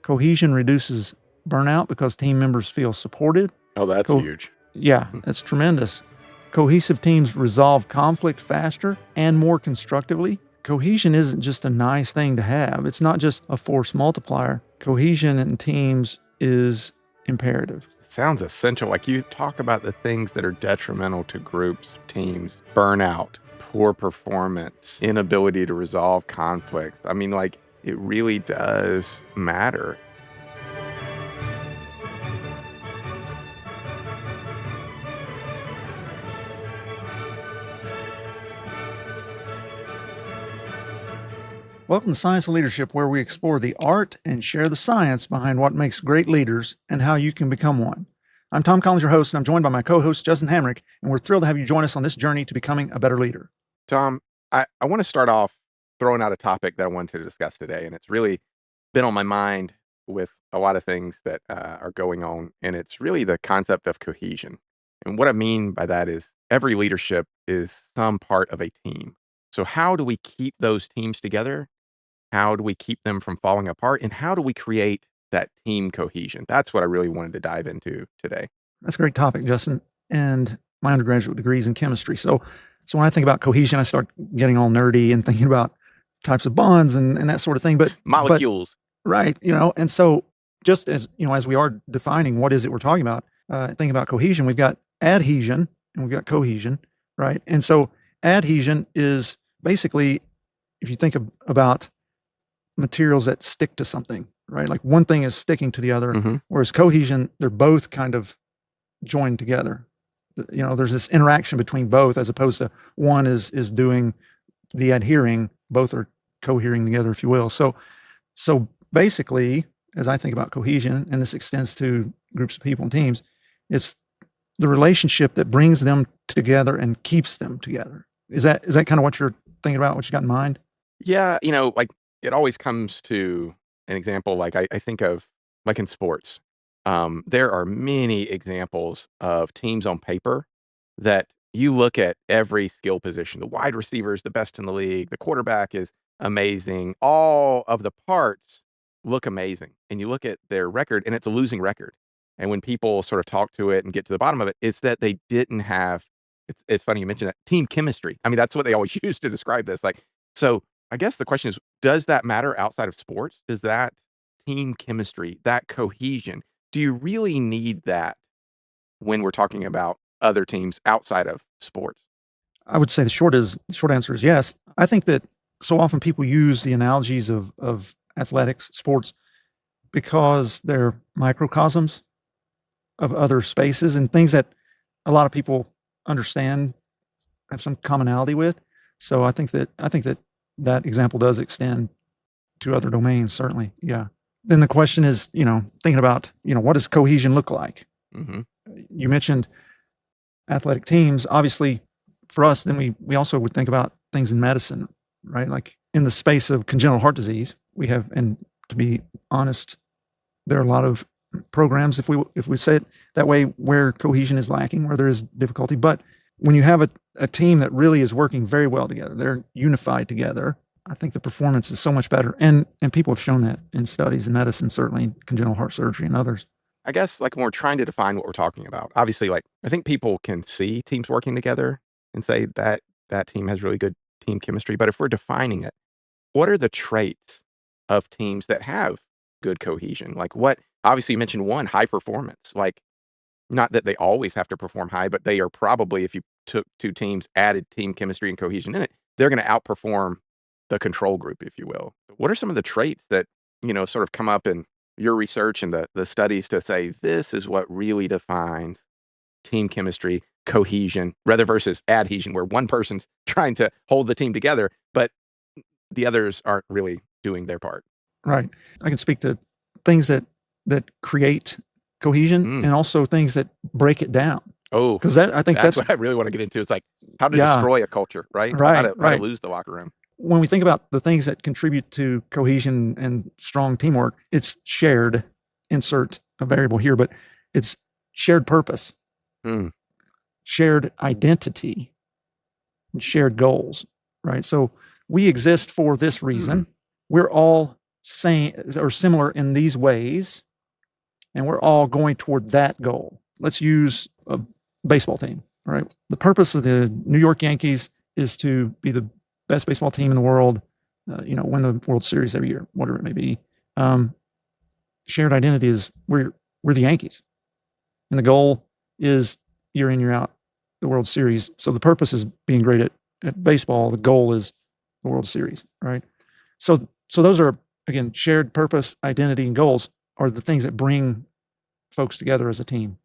Cohesion reduces burnout because team members feel supported. Oh, that's huge. Yeah, that's tremendous. Cohesive teams resolve conflict faster and more constructively. Cohesion isn't just a nice thing to have. It's not just a force multiplier. Cohesion in teams is imperative. It sounds essential. Like you talk about the things that are detrimental to groups, teams, burnout, poor performance, inability to resolve conflicts. I mean, like, it really does matter. Welcome to Science of Leadership, where we explore the art and share the science behind what makes great leaders and how you can become one. I'm Tom Collins, your host, and I'm joined by my co-host, Justin Hamrick, and we're thrilled to have you join us on this journey to becoming a better leader. Tom, I want to start off throwing out a topic that I wanted to discuss today, and it's really been on my mind with a lot of things that are going on, and it's really the concept of cohesion. And what I mean by that is every leadership is some part of a team. So how do we keep those teams together? How do we keep them from falling apart? And how do we create that team cohesion? That's what I really wanted to dive into today. That's a great topic, Justin. And my undergraduate degree is in chemistry. So when I think about cohesion, I start getting all nerdy and thinking about types of bonds and that sort of thing. But molecules. Right. And so just as, as we are defining what is it we're talking about, thinking about cohesion, we've got adhesion and we've got cohesion, right? And so adhesion is basically, if you think about materials that stick to something, right? Like one thing is sticking to the other, whereas cohesion, they're both kind of joined together. There's this interaction between both, as opposed to one is doing the adhering, both are cohering together, if you will. So basically, as I think about cohesion, and this extends to groups of people and teams, it's the relationship that brings them together and keeps them together. Is that kind of what you're thinking about, what you got in mind? Yeah, like it always comes to an example, like I think of, like in sports, there are many examples of teams on paper that you look at every skill position. The wide receiver is the best in the league. The quarterback is amazing. All of the parts look amazing. And you look at their record and it's a losing record. And when people sort of talk to it and get to the bottom of it, it's that they didn't have, it's funny you mentioned that, team chemistry. I mean, that's what they always use to describe this. So I guess the question is, does that matter outside of sports? Does that team chemistry, that cohesion, do you really need that when we're talking about other teams outside of sports? I would say the short answer is yes. I think that so often people use the analogies of athletics, sports, because they're microcosms of other spaces and things that a lot of people understand, have some commonality with. So I think that example does extend to other domains, certainly. Yeah. Then the question is, thinking about, what does cohesion look like? You mentioned athletic teams. Obviously, for us, then we also would think about things in medicine, right? Like in the space of congenital heart disease, we have, and to be honest, there are a lot of programs, if we say it that way, where cohesion is lacking, where there is difficulty. But when you have a team that really is working very well together, they're unified together, I think the performance is so much better. And people have shown that in studies in medicine, certainly congenital heart surgery and others. I guess like when we're trying to define what we're talking about, obviously, like I think people can see teams working together and say that that team has really good team chemistry. But if we're defining it, what are the traits of teams that have good cohesion? Like what, obviously you mentioned one, high performance, like not that they always have to perform high, but they are probably, if you took two teams, added team chemistry and cohesion in it, they're going to outperform the control group, if you will. What are some of the traits that, sort of come up in your research and the studies to say this is what really defines team chemistry, cohesion, rather versus adhesion, where one person's trying to hold the team together, but the others aren't really doing their part? Right. I can speak to things that create cohesion and also things that break it down. Oh, because I think that's what I really want to get into. It's like how to destroy a culture, right? Right. How to lose the locker room. When we think about the things that contribute to cohesion and strong teamwork, it's shared, insert a variable here, but it's shared purpose, shared identity, and shared goals, right? So we exist for this reason. We're all same or similar in these ways, and we're all going toward that goal. Let's use a baseball team, all right? The purpose of the New York Yankees is to be the best baseball team in the world, win the World Series every year, whatever it may be. Shared identity is we're the Yankees, and the goal is year in, year out, the World Series. So the purpose is being great at baseball. The goal is the World Series, right? So those are, again, shared purpose, identity, and goals are the things that bring folks together as a team,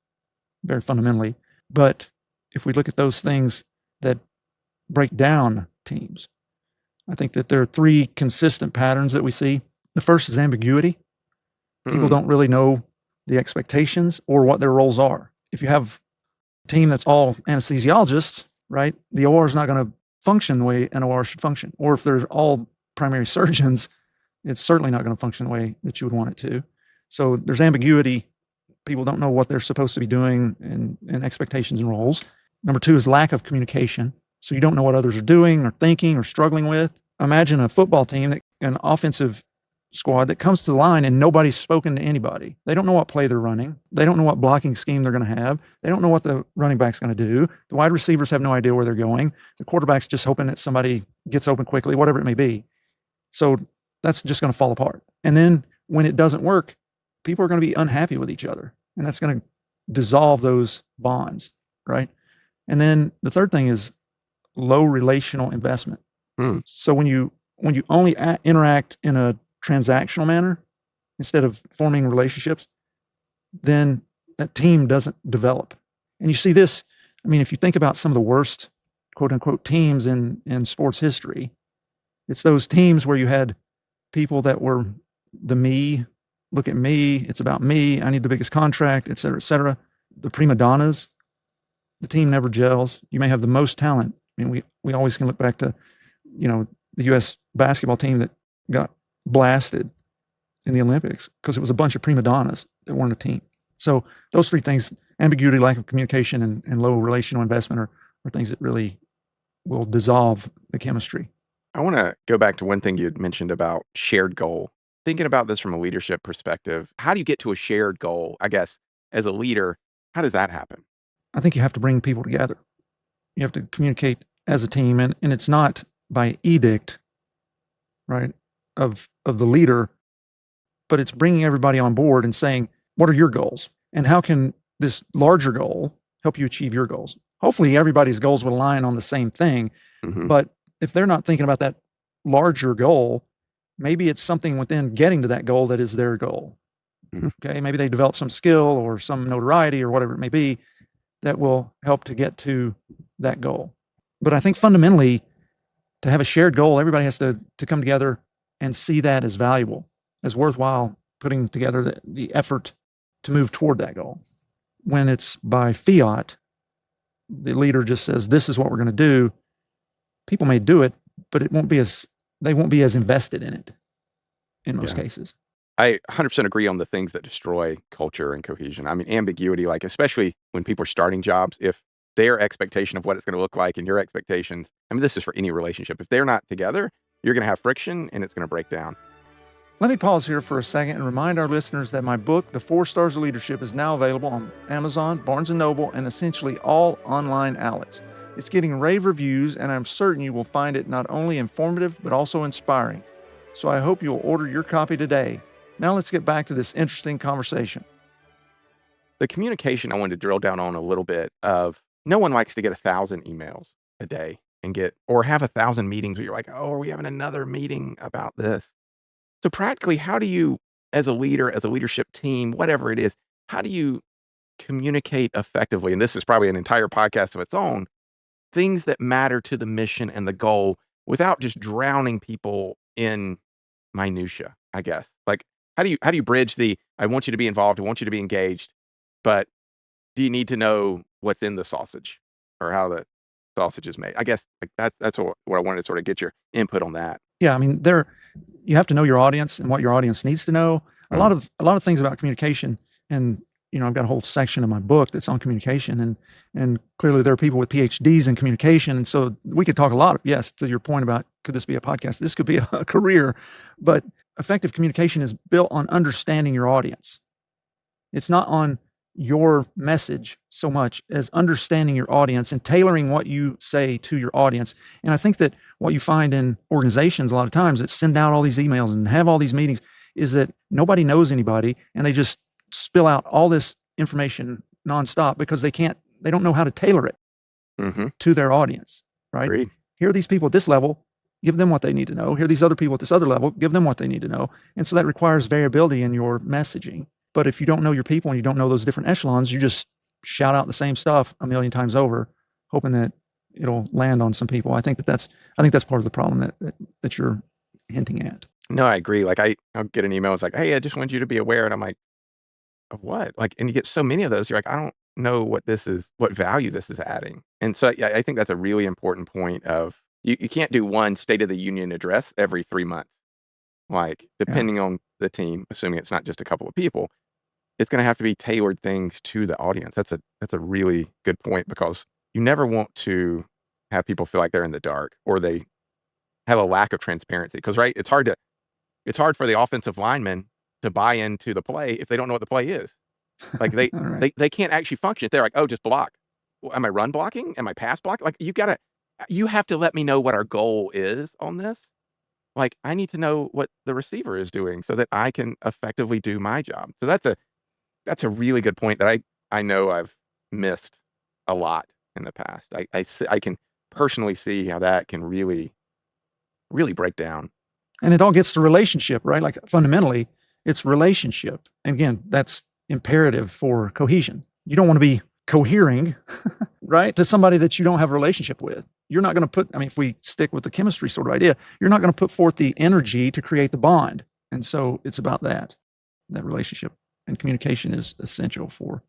very fundamentally. But if we look at those things that break down teams, I think that there are three consistent patterns that we see. The first is ambiguity. People don't really know the expectations or what their roles are. If you have a team that's all anesthesiologists, right, the OR is not going to function the way an OR should function. Or if there's all primary surgeons, it's certainly not going to function the way that you would want it to. So there's ambiguity. People don't know what they're supposed to be doing and expectations and roles. Number two is lack of communication. So you don't know what others are doing or thinking or struggling with. Imagine a football team, an offensive squad that comes to the line and nobody's spoken to anybody. They don't know what play they're running. They don't know what blocking scheme they're going to have. They don't know what the running back's going to do. The wide receivers have no idea where they're going. The quarterback's just hoping that somebody gets open quickly, whatever it may be. So that's just going to fall apart. And then when it doesn't work, people are going to be unhappy with each other, and that's going to dissolve those bonds, right? And then the third thing is low relational investment. So when you only interact in a transactional manner instead of forming relationships, then that team doesn't develop. And you see this, I mean, if you think about some of the worst quote unquote teams in sports history, it's those teams where you had people that were the me, look at me, it's about me, I need the biggest contract, et cetera, et cetera. The prima donnas, the team never gels. You may have the most talent. I mean, we always can look back to, the U.S. basketball team that got blasted in the Olympics because it was a bunch of prima donnas that weren't a team. So those three things, ambiguity, lack of communication, and low relational investment are things that really will dissolve the chemistry. I want to go back to one thing you had mentioned about shared goal. Thinking about this from a leadership perspective, how do you get to a shared goal? I guess as a leader, how does that happen? I think you have to bring people together. You have to communicate as a team, and it's not by edict, right, of the leader, but it's bringing everybody on board and saying, what are your goals? And how can this larger goal help you achieve your goals? Hopefully everybody's goals will align on the same thing. But if they're not thinking about that larger goal, maybe it's something within getting to that goal that is their goal. Okay, maybe they develop some skill or some notoriety or whatever it may be that will help to get to that goal. But I think fundamentally, to have a shared goal, everybody has to come together and see that as valuable, as worthwhile putting together the effort to move toward that goal. When it's by fiat, the leader just says, this is what we're going to do. People may do it, but they won't be as invested in it in most cases. I 100% agree on the things that destroy culture and cohesion. I mean, ambiguity, like especially when people are starting jobs, if their expectation of what it's going to look like and your expectations, I mean, this is for any relationship. If they're not together, you're going to have friction and it's going to break down. Let me pause here for a second and remind our listeners that my book, The 4 Stars of Leadership, is now available on Amazon, Barnes & Noble, and essentially all online outlets. It's getting rave reviews, and I'm certain you will find it not only informative, but also inspiring. So I hope you'll order your copy today. Now let's get back to this interesting conversation. The communication I wanted to drill down on a little bit of no one likes to get 1,000 emails a day or have 1,000 meetings where you're like, oh, are we having another meeting about this? So practically, how do you, as a leader, as a leadership team, whatever it is, how do you communicate effectively? And this is probably an entire podcast of its own, things that matter to the mission and the goal without just drowning people in minutia, I guess. Like, how do you bridge I want you to be involved, I want you to be engaged, but do you need to know what's in the sausage or how the sausage is made? I guess like that's what I wanted to sort of get your input on that. Yeah, I mean, you have to know your audience and what your audience needs to know. A lot of things about communication, and I've got a whole section of my book that's on communication, and clearly there are people with PhDs in communication, and so we could talk a lot. Yes, to your point about could this be a podcast? This could be a career, but effective communication is built on understanding your audience. It's not on your message so much as understanding your audience and tailoring what you say to your audience. And I think that what you find in organizations a lot of times that send out all these emails and have all these meetings is that nobody knows anybody, and they just spill out all this information nonstop because they don't know how to tailor it to their audience, right? Agreed. Here are these people at this level, give them what they need to know. Here are these other people at this other level, give them what they need to know. And so that requires variability in your messaging. But if you don't know your people and you don't know those different echelons, you just shout out the same stuff a million times over, hoping that it'll land on some people. I think that's part of the problem that you're hinting at. No, I agree. Like I'll get an email. It's like, hey, I just want you to be aware. And I'm like, of what? Like, and you get so many of those. You're like, I don't know what value this is adding. And so yeah, I think that's a really important point of you can't do one State of the Union address every 3 months. Like depending on the team, assuming it's not just a couple of people, it's going to have to be tailored things to the audience. That's a really good point, because you never want to have people feel like they're in the dark or they have a lack of transparency. Because right, it's hard for the offensive lineman to buy into the play if they don't know what the play is. Like Right. they can't actually function if they're like, oh, just block. Well, am I run blocking? Am I pass blocking? Like you have to let me know what our goal is on this. Like I need to know what the receiver is doing so that I can effectively do my job. So that's a really good point that I know I've missed a lot in the past. I can personally see how that can really, really break down. And it all gets to relationship, right? Like fundamentally, it's relationship. And again, that's imperative for cohesion. You don't want to be cohering, right, to somebody that you don't have a relationship with. You're not going to if we stick with the chemistry sort of idea, you're not going to put forth the energy to create the bond. And so it's about that relationship. And communication is essential for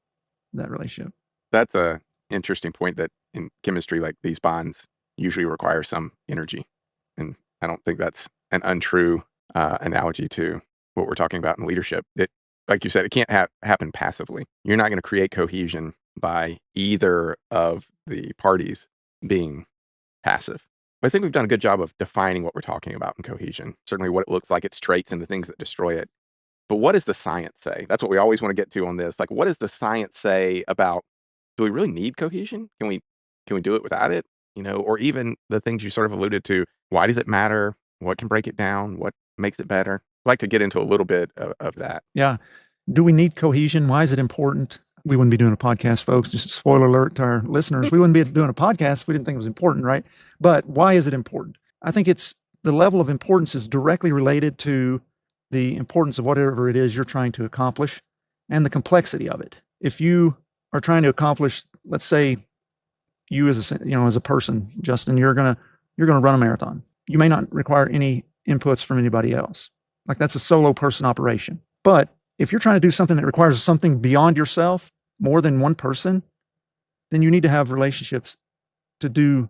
that relationship. That's a interesting point, that in chemistry, like these bonds usually require some energy. And I don't think that's an untrue analogy to what we're talking about in leadership. That, like you said, it can't happen passively. You're not going to create cohesion by either of the parties being passive. But I think we've done a good job of defining what we're talking about in cohesion, certainly what it looks like, its traits, and the things that destroy it. But what does the science say? That's what we always want to get to on this. Like, what does the science say about, do we really need cohesion? Can we do it without it? Or even the things you sort of alluded to. Why does it matter? What can break it down? What makes it better? I'd like to get into a little bit of that. Yeah. Do we need cohesion? Why is it important? We wouldn't be doing a podcast, folks. Just a spoiler alert to our listeners. We wouldn't be doing a podcast if we didn't think it was important, right? But why is it important? I think it's the level of importance is directly related to the importance of whatever it is you're trying to accomplish and the complexity of it. If you are trying to accomplish, let's say you as a person, Justin, you're going to run a marathon. You may not require any inputs from anybody else. Like that's a solo person operation. But if you're trying to do something that requires something beyond yourself, more than one person, then you need to have relationships to do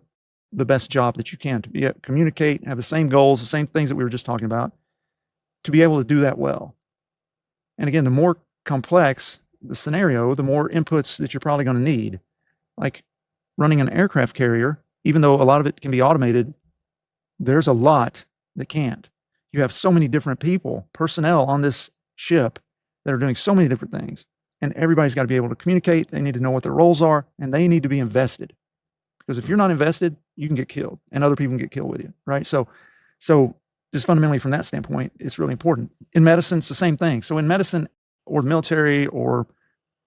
the best job that you can, to communicate, have the same goals, the same things that we were just talking about, to be able to do that well. And again, the more complex the scenario, the more inputs that you're probably going to need. Like running an aircraft carrier, even though a lot of it can be automated, there's a lot that can't. You have so many different personnel on this ship that are doing so many different things. And everybody's got to be able to communicate. They need to know what their roles are, and they need to be invested. Because if you're not invested, you can get killed, and other people can get killed with you, right? So just fundamentally from that standpoint, it's really important. In medicine, it's the same thing. So in medicine or the military, or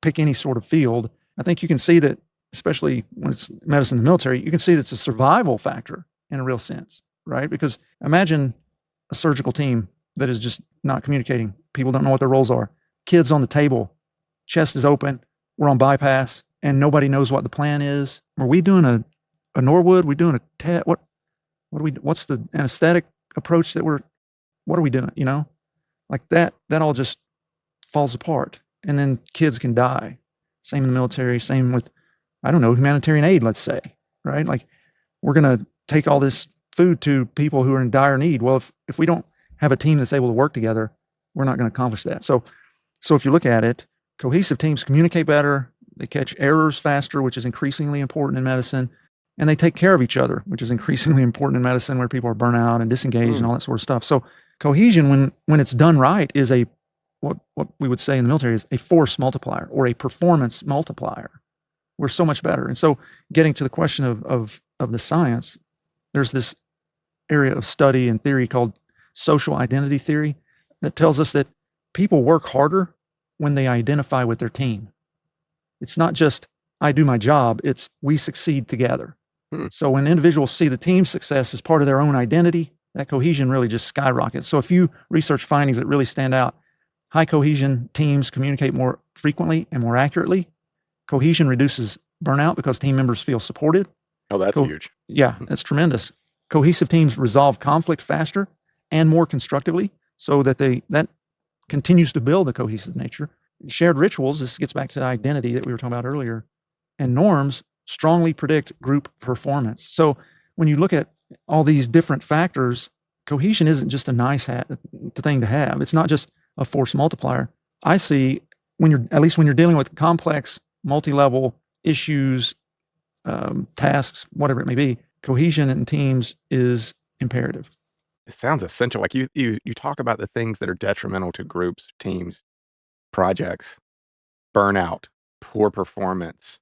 pick any sort of field, I think you can see that, especially when it's medicine and the military, you can see that it's a survival factor in a real sense, right? Because imagine a surgical team that is just not communicating. People don't know what their roles are. Kids on the table, chest is open, we're on bypass, and nobody knows what the plan is. Are we doing a Norwood? We doing a TET? What's the anesthetic approach what are we doing? Like that all just falls apart. And then kids can die. Same in the military, same with, humanitarian aid, let's say, right? Like we're going to take all this food to people who are in dire need. Well, if we don't have a team that's able to work together, we're not going to accomplish that. So if you look at it, cohesive teams communicate better, they catch errors faster, which is increasingly important in medicine, and they take care of each other, which is increasingly important in medicine, where people are burnt out and disengaged and all that sort of stuff. So Cohesion, when it's done right, is what we would say in the military is a force multiplier or a performance multiplier. We're so much better. And so, getting to the question of the science, there's this area of study and theory called social identity theory that tells us that people work harder when they identify with their team. It's not just I do my job, it's we succeed together. Hmm. So when individuals see the team's success as part of their own identity, that cohesion really just skyrockets. So a few research findings that really stand out. High cohesion teams communicate more frequently and more accurately. Cohesion reduces burnout because team members feel supported. Oh, that's huge. Yeah, that's tremendous. Cohesive teams resolve conflict faster and more constructively, so that that continues to build the cohesive nature. Shared rituals, this gets back to the identity that we were talking about earlier, and norms strongly predict group performance. So when you look at all these different factors, cohesion isn't just a nice thing to have. It's not just a force multiplier. I see at least when you're dealing with complex, multi-level issues, tasks, whatever it may be, cohesion in teams is imperative. It sounds essential. Like you talk about the things that are detrimental to groups, teams, projects, burnout, poor performance,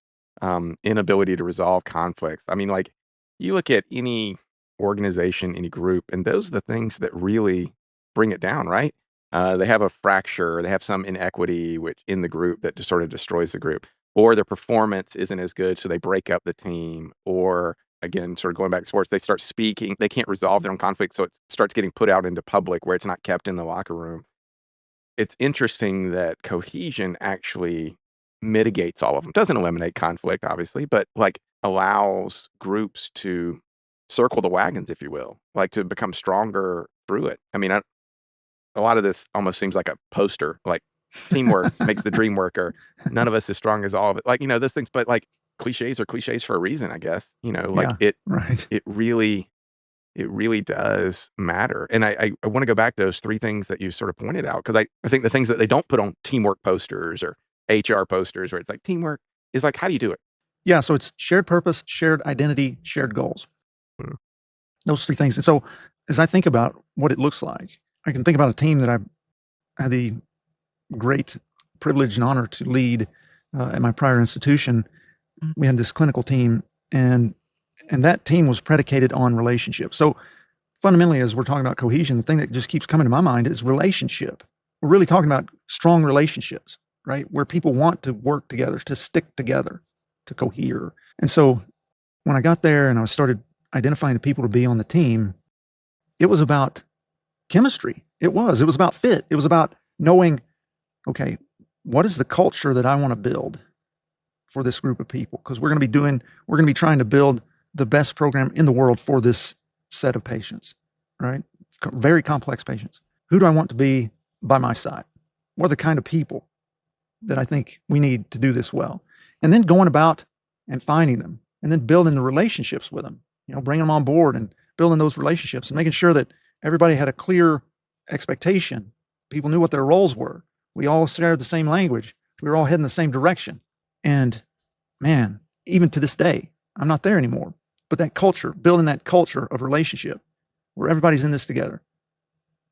inability to resolve conflicts. I mean, like you look at any organization, any group, and those are the things that really bring it down, right? They have a fracture, they have some inequity which in the group that just sort of destroys the group, or their performance isn't as good, so they break up the team, or again, sort of going back to sports, they start speaking, they can't resolve their own conflict, so it starts getting put out into public where it's not kept in the locker room. It's interesting that cohesion actually mitigates all of them. Doesn't eliminate conflict, obviously, but like allows groups to circle the wagons, if you will, like to become stronger through it. I mean, a lot of this almost seems like a poster, like teamwork makes the dream work, or none of us as strong as all of it. Like, those things, but like cliches are cliches for a reason, I guess. Like Yeah, right. it really does matter. And I want to go back to those three things that you sort of pointed out, because I think the things that they don't put on teamwork posters or HR posters where it's like teamwork is like, how do you do it? Yeah, so it's shared purpose, shared identity, shared goals. Mm. Those three things. And so as I think about what it looks like, I can think about a team that I had the great privilege and honor to lead at my prior institution. We had this clinical team, and that team was predicated on relationships. So fundamentally, as we're talking about cohesion, the thing that just keeps coming to my mind is relationship. We're really talking about strong relationships, right? Where people want to work together, to stick together, to cohere. And so when I got there and I started identifying the people to be on the team, it was about chemistry. It was about fit. It was about knowing, okay, what is the culture that I want to build for this group of people? Because we're going to be trying to build the best program in the world for this set of patients, right? Very complex patients. Who do I want to be by my side? What are the kind of people that I think we need to do this well? And then going about and finding them and then building the relationships with them, bringing them on board and building those relationships and making sure that everybody had a clear expectation. People knew what their roles were. We all shared the same language. We were all heading the same direction. And man, even to this day, I'm not there anymore. But that culture, building that culture of relationship where everybody's in this together,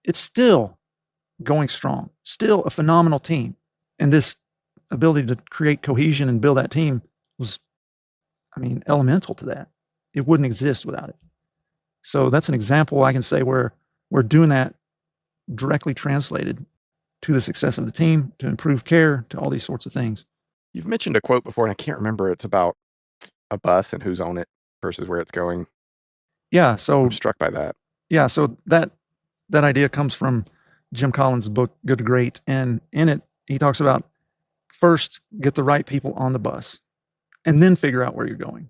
it's still going strong, still a phenomenal team. And this ability to create cohesion and build that team was, elemental to that. It wouldn't exist without it. So that's an example I can say where we're doing that directly translated to the success of the team, to improve care, to all these sorts of things. You've mentioned a quote before, and I can't remember. It's about a bus and who's on it versus where it's going. Yeah. So I'm struck by that. Yeah. So that idea comes from Jim Collins' book, Good to Great. And in it, he talks about first get the right people on the bus and then figure out where you're going.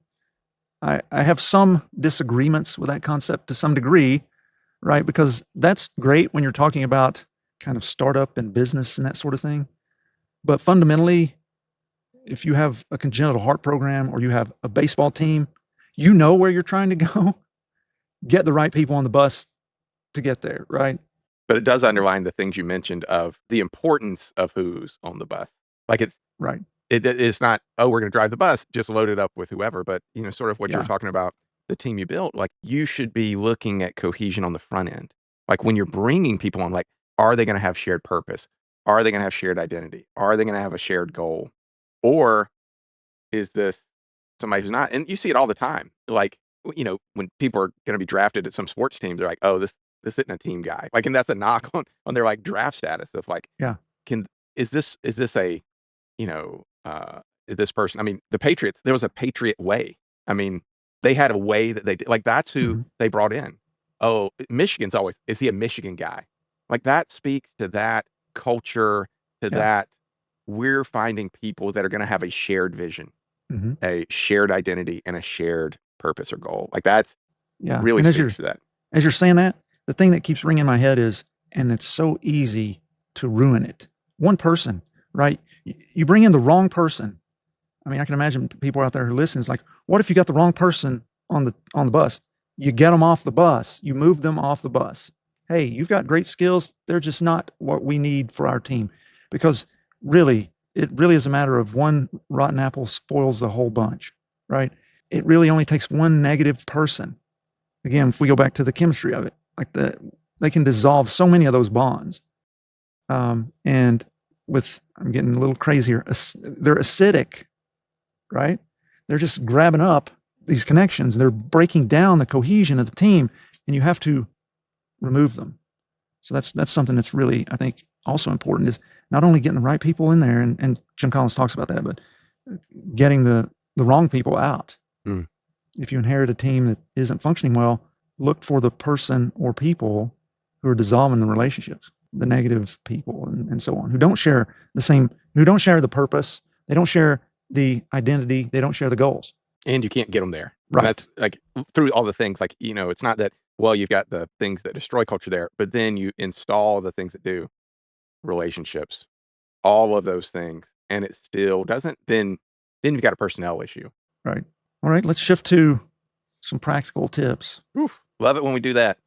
I have some disagreements with that concept to some degree, right? Because that's great when you're talking about kind of startup and business and that sort of thing. But fundamentally, if you have a congenital heart program or you have a baseball team, you know where you're trying to go. Get the right people on the bus to get there, right? But it does underline the things you mentioned of the importance of who's on the bus. Like it's right. It's not, oh, we're going to drive the bus, just load it up with whoever. But sort of what you're Yeah. talking about, the team you built, like you should be looking at cohesion on the front end. Like when you're bringing people on, like, are they going to have shared purpose? Are they going to have shared identity? Are they going to have a shared goal? Or is this somebody who's not? And you see it all the time. Like, when people are going to be drafted at some sports team, they're like, oh, this isn't a team guy. Like, and that's a knock on their like draft status of like, Yeah. can is this a you know, this person? I mean, the Patriots, there was a Patriot way. I mean, they had a way that they did. Like, that's who Mhm. they brought in. Oh, Michigan's always, is he a Michigan guy? Like, that speaks to that culture, to Yeah. that we're finding people that are going to have a shared vision, Mhm. a shared identity, and a shared purpose or goal. Like, that Yeah. really And speaks to that. as you're saying that, the thing that keeps ringing in my head is, and it's so easy to ruin it. One person, right? You bring in the wrong person. I mean, I can imagine people out there who listen. It's like, what if you got the wrong person on the bus? You get them off the bus. You move them off the bus. Hey, you've got great skills. They're just not what we need for our team, because really, it really is a matter of one rotten apple spoils the whole bunch, right? It really only takes one negative person. Again, if we go back to the chemistry of it, like they can dissolve so many of those bonds. And I'm getting a little crazier. They're acidic, right? They're just grabbing up these connections. They're breaking down the cohesion of the team, and you have to remove them. So that's something that's really, I think, also important, is not only getting the right people in there, and Jim Collins talks about that, but getting the wrong people out. Mm. If you inherit a team that isn't functioning well, look for the person or people who are dissolving the relationships, the negative people, and so on, who don't share the purpose, they don't share the identity, they don't share the goals. And you can't get them there. And Right. that's like through all the things, like, it's not that, well, you've got the things that destroy culture there, but then you install the things that do, relationships, all of those things, and it still doesn't, then you've got a personnel issue. Right. All right. Let's shift to some practical tips. Oof, love it when we do that.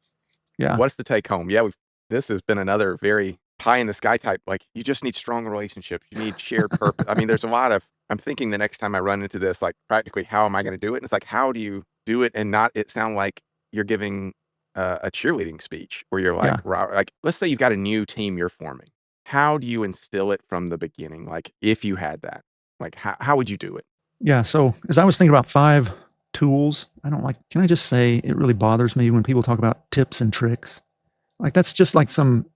Yeah. What's the take home? Yeah, this has been another very pie in the sky type. Like, you just need strong relationships. You need shared purpose. I mean, there's a lot of, I'm thinking the next time I run into this, like, practically, how am I going to do it? And it's like, how do you do it and not it sound like you're giving a cheerleading speech, where you're like, Yeah. like, let's say you've got a new team you're forming. How do you instill it from the beginning? Like, if you had that, like, how would you do it? Yeah. So as I was thinking about 5 tools, can I just say it really bothers me when people talk about tips and tricks? Like, that's just like some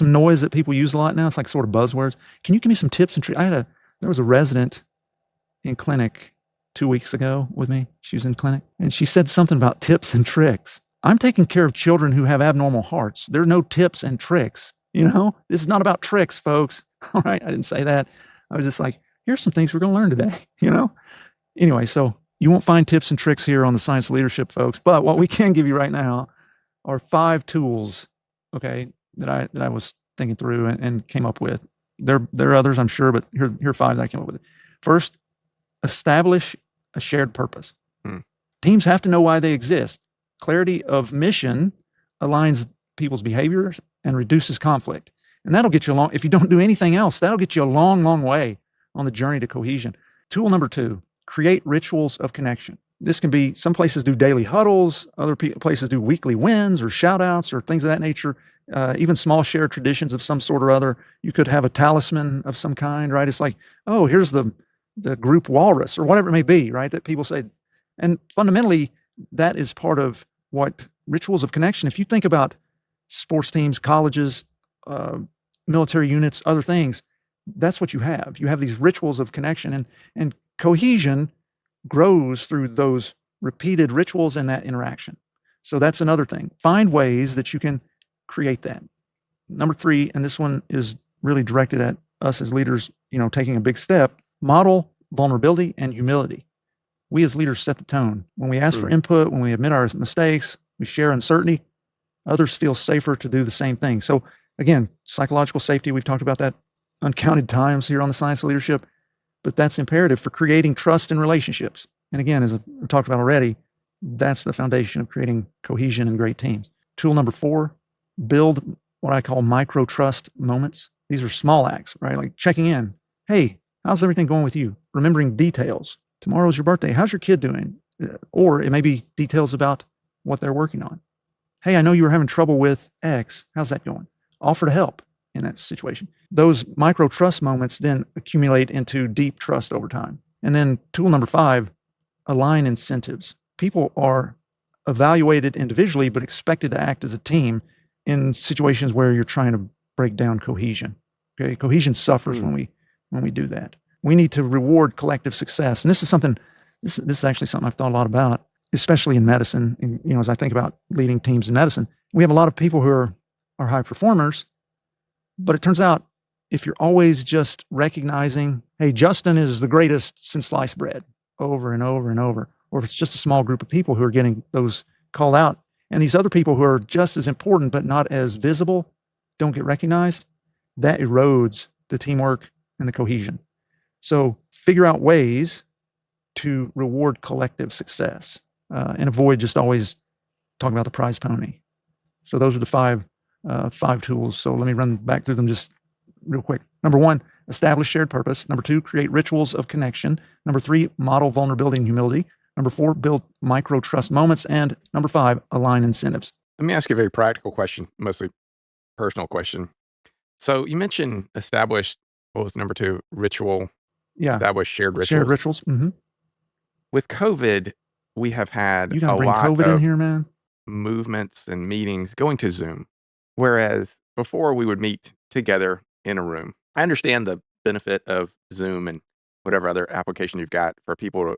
noise that people use a lot now. It's like sort of buzzwords. Can you give me some tips and tricks? There was a resident in clinic 2 weeks ago with me. She was in clinic and she said something about tips and tricks. I'm taking care of children who have abnormal hearts. There are no tips and tricks. This is not about tricks, folks. All right. I didn't say that. I was just like, here's some things we're going to learn today, Anyway, so you won't find tips and tricks here on the Science of Leadership, folks. But what we can give you right now are 5 tools, okay, that I was thinking through and came up with. There are others, I'm sure, but here are 5 that I came up with. First, establish a shared purpose. Hmm. Teams have to know why they exist. Clarity of mission aligns people's behaviors and reduces conflict. And that'll get you along. If you don't do anything else, that'll get you a long, long way on the journey to cohesion. Tool number 2, create rituals of connection. This can be, some places do daily huddles, other places do weekly wins or shout outs or things of that nature, even small shared traditions of some sort or other. You could have a talisman of some kind, right? It's like, oh, here's the group walrus or whatever it may be, right? That people say. And fundamentally, that is part of what rituals of connection. If you think about sports teams, colleges, military units, other things, that's what you have. You have these rituals of connection, and cohesion grows through those repeated rituals and that interaction. So that's another thing. Find ways that you can create that. Number 3, and this one is really directed at us as leaders, taking a big step, model vulnerability and humility. We as leaders set the tone. When we ask for input, when we admit our mistakes, we share uncertainty, others feel safer to do the same thing. So again, psychological safety, we've talked about that uncounted times here on the Science of Leadership, but that's imperative for creating trust in relationships. And again, as I've talked about already, that's the foundation of creating cohesion and great teams. Tool number 4, build what I call micro trust moments. These are small acts, right? Like checking in. Hey, how's everything going with you? Remembering details. Tomorrow's your birthday. How's your kid doing? Or it may be details about what they're working on. Hey, I know you were having trouble with X. How's that going? Offer to help in that situation. Those micro trust moments then accumulate into deep trust over time. And then tool number 5, align incentives. People are evaluated individually, but expected to act as a team in situations where you're trying to break down cohesion. Okay, cohesion suffers when we do that. We need to reward collective success, and this is actually something I've thought a lot about, especially in medicine. And, as I think about leading teams in medicine, we have a lot of people who are high performers, but it turns out if you're always just recognizing, hey, Justin is the greatest since sliced bread, over and over and over, or if it's just a small group of people who are getting those called out, and these other people who are just as important but not as visible don't get recognized, that erodes the teamwork and the cohesion. So figure out ways to reward collective success and avoid just always talking about the prize pony. So those are the five tools. So let me run back through them just real quick. Number 1, establish shared purpose. Number 2, create rituals of connection. Number 3, model vulnerability and humility. Number 4, build micro trust moments. And number 5, align incentives. Let me ask you a very practical question, mostly personal question. So you mentioned established, what was number 2? Ritual. Yeah. Establish shared rituals. Shared rituals. Mm-hmm. With COVID, we have had You got a to bring lot COVID in of here, man. movements and meetings going to Zoom, whereas before we would meet together in a room. I understand the benefit of Zoom and whatever other application you've got for people to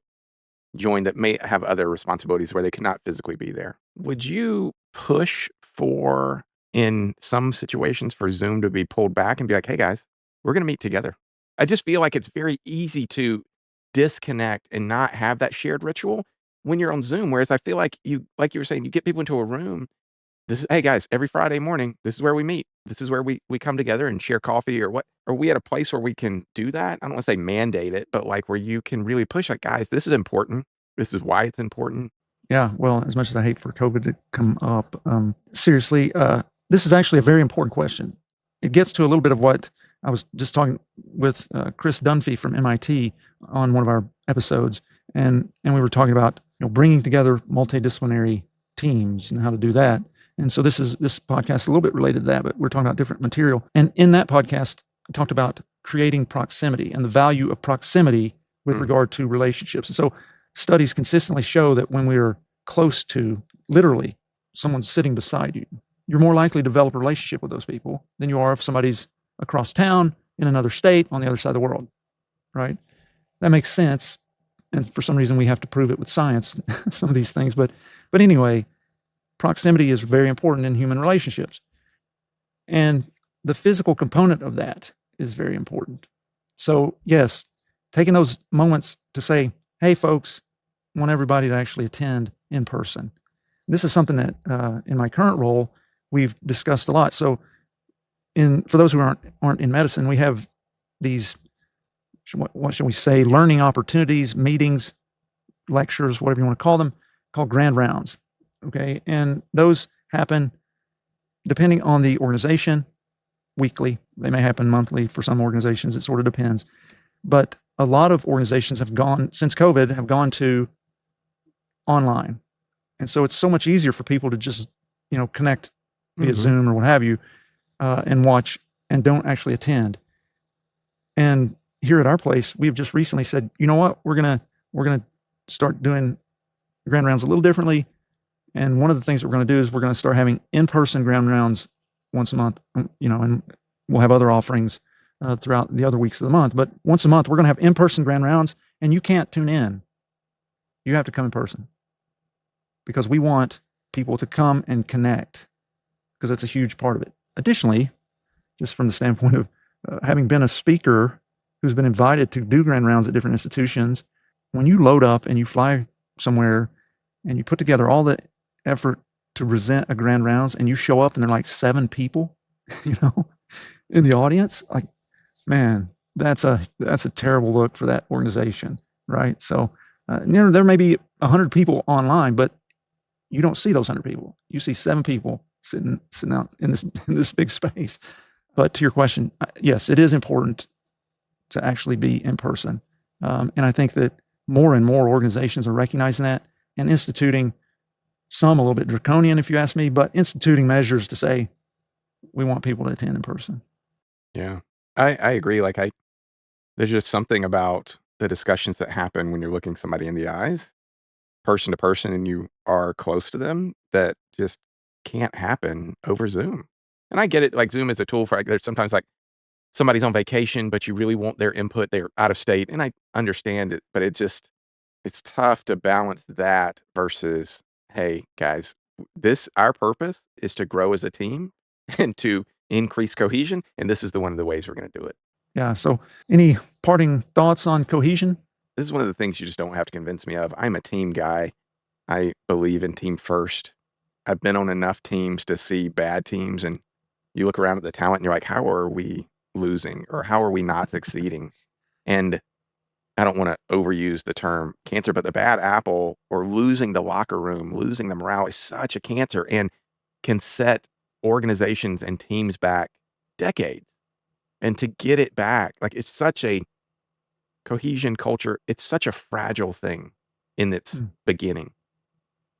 join that may have other responsibilities where they cannot physically be there. Would you push for, in some situations, for Zoom to be pulled back and be like, hey guys, we're going to meet together? I just feel like it's very easy to disconnect and not have that shared ritual when you're on Zoom. Whereas I feel like you were saying, you get people into a room. Hey guys, every Friday morning, this is where we meet. This is where we come together and share coffee or what. Are we at a place where we can do that? I don't want to say mandate it, but like where you can really push like, guys, this is important. This is why it's important. Yeah. Well, as much as I hate for COVID to come up, seriously, this is actually a very important question. It gets to a little bit of what I was just talking with Chris Dunphy from MIT on one of our episodes, and we were talking about bringing together multidisciplinary teams and how to do that. And so this podcast is a little bit related to that, but we're talking about different material. And in that podcast, I talked about creating proximity and the value of proximity with regard to relationships. And so studies consistently show that when we're close to, literally, someone's sitting beside you, you're more likely to develop a relationship with those people than you are if somebody's across town, in another state, on the other side of the world, right? That makes sense. And for some reason, we have to prove it with science, some of these things. But anyway, proximity is very important in human relationships. And the physical component of that is very important. So yes, taking those moments to say, hey folks, I want everybody to actually attend in person. This is something that in my current role, we've discussed a lot. So for those who aren't in medicine, we have these, what shall we say, learning opportunities, meetings, lectures, whatever you want to call them, called grand rounds. Okay. And those happen depending on the organization, weekly. They may happen monthly for some organizations. It sort of depends. But a lot of organizations have gone, since COVID, have gone to online. And so it's so much easier for people to just, connect via Zoom or what have you, and watch and don't actually attend. And here at our place, we've just recently said, you know what, we're gonna start doing grand rounds a little differently. And one of the things that we're going to do is we're going to start having in-person grand rounds once a month, and we'll have other offerings throughout the other weeks of the month. But once a month, we're going to have in-person grand rounds, and you can't tune in. You have to come in person because we want people to come and connect because that's a huge part of it. Additionally, just from the standpoint of having been a speaker who's been invited to do grand rounds at different institutions, when you load up and you fly somewhere and you put together all the effort to present a grand rounds and you show up and there are like 7 people, in the audience, like, man, that's a terrible look for that organization, right? So, there may be 100 people online, but you don't see those 100 people. You see 7 people sitting out in this big space. But to your question, yes, it is important to actually be in person. And I think that more and more organizations are recognizing that and instituting some a little bit draconian, if you ask me, but instituting measures to say we want people to attend in person. Yeah. I agree. There's just something about the discussions that happen when you're looking somebody in the eyes, person to person, and you are close to them that just can't happen over Zoom. And I get it. Like Zoom is a tool for, there's sometimes like somebody's on vacation, but you really want their input. They're out of state. And I understand it, but it's tough to balance that versus, hey, guys, our purpose is to grow as a team and to increase cohesion. And this is one of the ways we're going to do it. Yeah. So, any parting thoughts on cohesion? This is one of the things you just don't have to convince me of. I'm a team guy. I believe in team first. I've been on enough teams to see bad teams, and you look around at the talent and you're like, how are we losing or how are we not succeeding? And I don't want to overuse the term cancer, but the bad apple or losing the locker room, losing the morale is such a cancer and can set organizations and teams back decades. And to get it back, like it's such a cohesion culture, it's such a fragile thing in its beginning.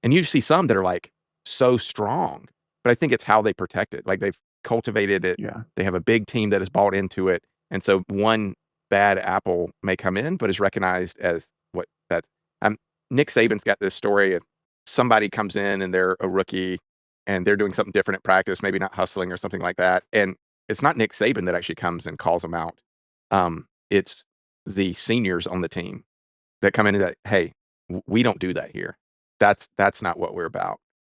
And you see some that are like so strong, but I think it's how they protect it. Like they've cultivated it. Yeah. They have a big team that has bought into it. And so one bad apple may come in, but is recognized as what that. Nick Saban's got this story of somebody comes in and they're a rookie and they're doing something different at practice, maybe not hustling or something like that. And it's not Nick Saban that actually comes and calls them out. It's the seniors on the team that come in and that, hey, we don't do that here. That's not what we're about.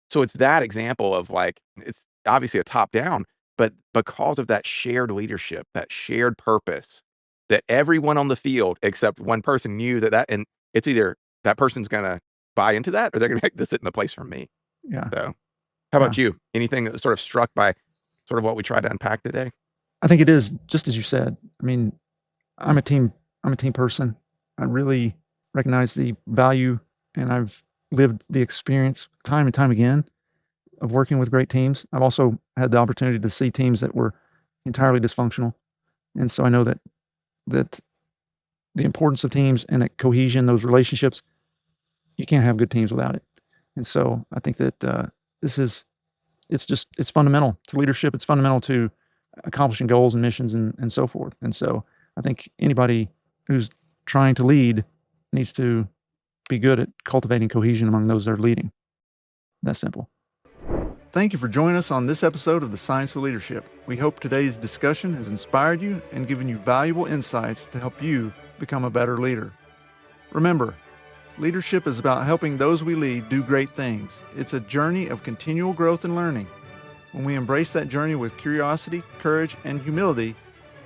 So it's that example of like, it's obviously a top down, but because of that shared leadership, that shared purpose, that everyone on the field except one person knew that, and it's either that person's going to buy into that or they're going to make this sit in the place for me. Yeah. So how about you? Anything that was sort of struck by sort of what we tried to unpack today? I think it is just as you said. I mean, I'm a team person. I really recognize the value, and I've lived the experience time and time again of working with great teams. I've also had the opportunity to see teams that were entirely dysfunctional. And so I know that the importance of teams and that cohesion, those relationships, you can't have good teams without it. And so I think that it's fundamental to leadership. It's fundamental to accomplishing goals and missions and so forth. And so I think anybody who's trying to lead needs to be good at cultivating cohesion among those they're leading. That's simple. Thank you for joining us on this episode of The Science of Leadership. We hope today's discussion has inspired you and given you valuable insights to help you become a better leader. Remember, leadership is about helping those we lead do great things. It's a journey of continual growth and learning. When we embrace that journey with curiosity, courage, and humility,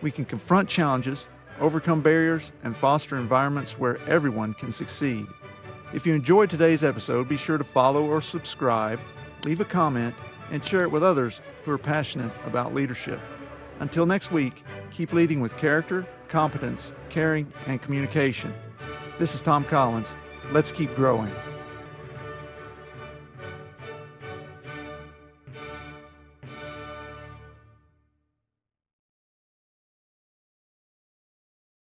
we can confront challenges, overcome barriers, and foster environments where everyone can succeed. If you enjoyed today's episode, be sure to follow or subscribe, leave a comment, and share it with others who are passionate about leadership. Until next week, keep leading with character, competence, caring, and communication. This is Tom Collins. Let's keep growing.